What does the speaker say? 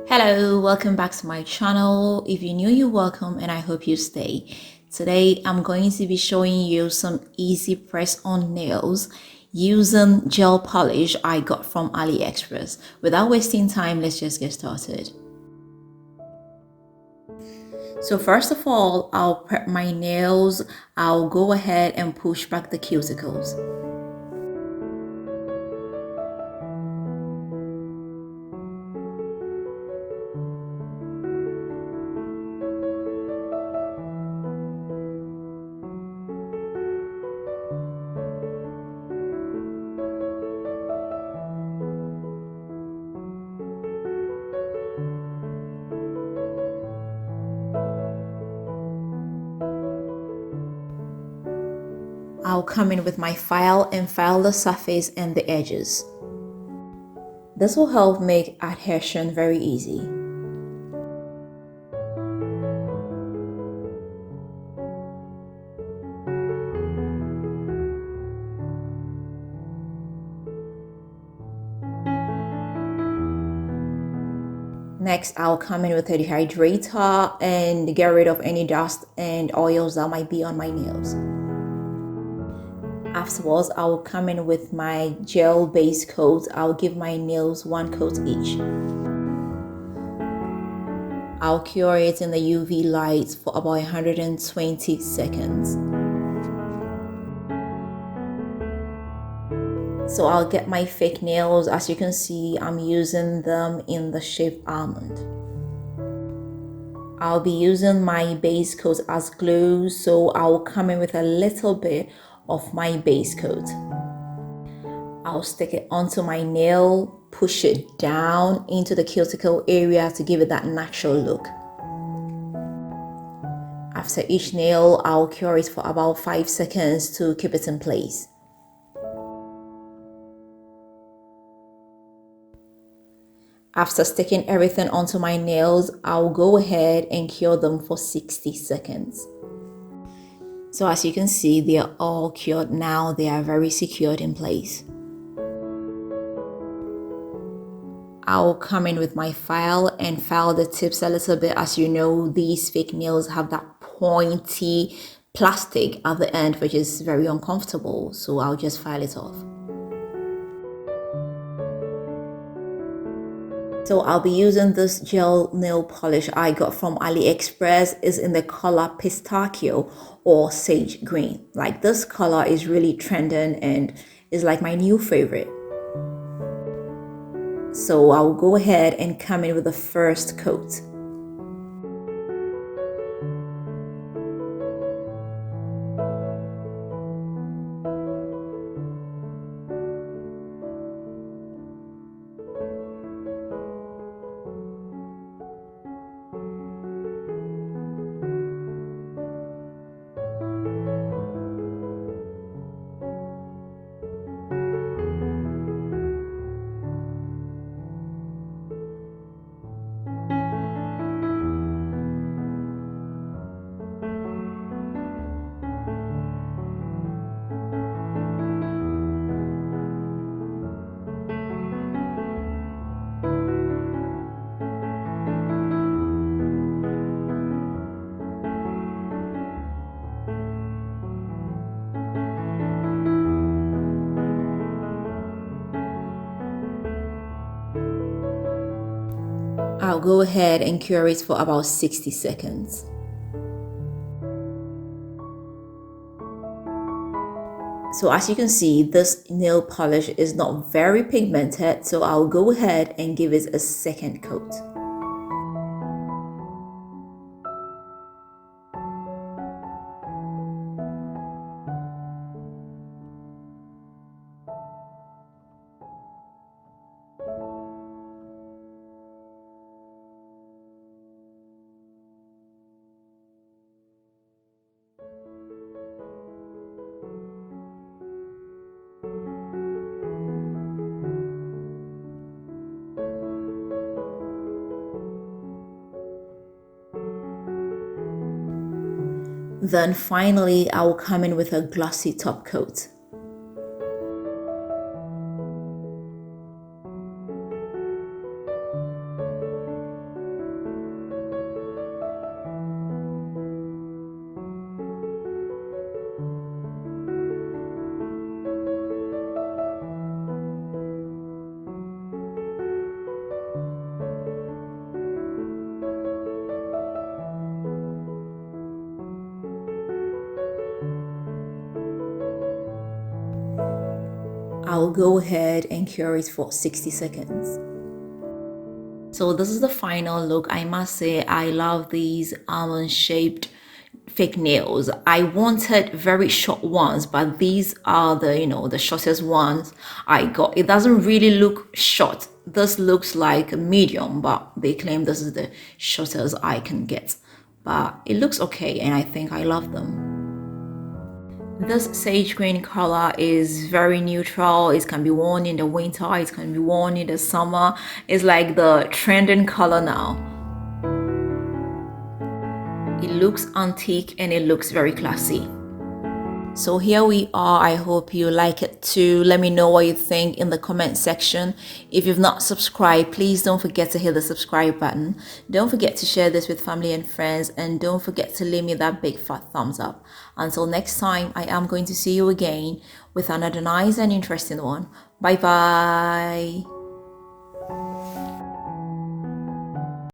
Hello, welcome back to my channel. If you're new, you're welcome and I hope you stay. Today, I'm going to be showing you some easy press-on nails using gel polish I got from AliExpress. Without wasting time, let's just get started. So first of all, I'll prep my nails. I'll go ahead and push back the cuticles. I'll come in with my file and file the surface and the edges. This will help make adhesion very easy. Next, I'll come in with a dehydrator and get rid of any dust and oils that might be on my nails. Afterwards, I'll come in with my gel base coat. I'll give my nails one coat each. I'll cure it in the UV light for about 120 seconds. So I'll get my fake nails. As you can see, I'm using them in the shape almond. I'll be using my base coat as glue, so I'll come in with a little bit of my base coat. I'll stick it onto my nail, push it down into the cuticle area to give it that natural look. After each nail, I'll cure it for about 5 seconds to keep it in place. After sticking everything onto my nails, I'll go ahead and cure them for 60 seconds. So as you can see, they are all cured now. They are very secured in place. I'll come in with my file and file the tips a little bit. As you know, these fake nails have that pointy plastic at the end, which is very uncomfortable. So I'll just file it off. So I'll be using this gel nail polish I got from AliExpress. It's in the color Pistachio or Sage Green. Like, this color is really trending and is like my new favorite. So I'll go ahead and come in with the first coat. I'll go ahead and cure it for about 60 seconds. So as you can see, this nail polish is not very pigmented, so I'll go ahead and give it a second coat. Then finally, I will come in with a glossy top coat. I'll go ahead and cure it for 60 seconds. So this is the final look. I must say I love these almond shaped fake nails. I wanted very short ones, but these are the shortest ones I got. It doesn't really look short. This looks like a medium, but they claim this is the shortest I can get. But it looks okay, and I think I love them. This sage green color is very neutral. It can be worn in the winter, it can be worn in the summer. It's like the trending color now. It looks antique and it looks very classy. So here we are. I hope you like it too. Let me know what you think in the comment section. If you've not subscribed, please don't forget to hit the subscribe button. Don't forget to share this with family and friends, and don't forget to leave me that big fat thumbs up. Until next time, I am going to see you again with another nice and interesting one. Bye bye.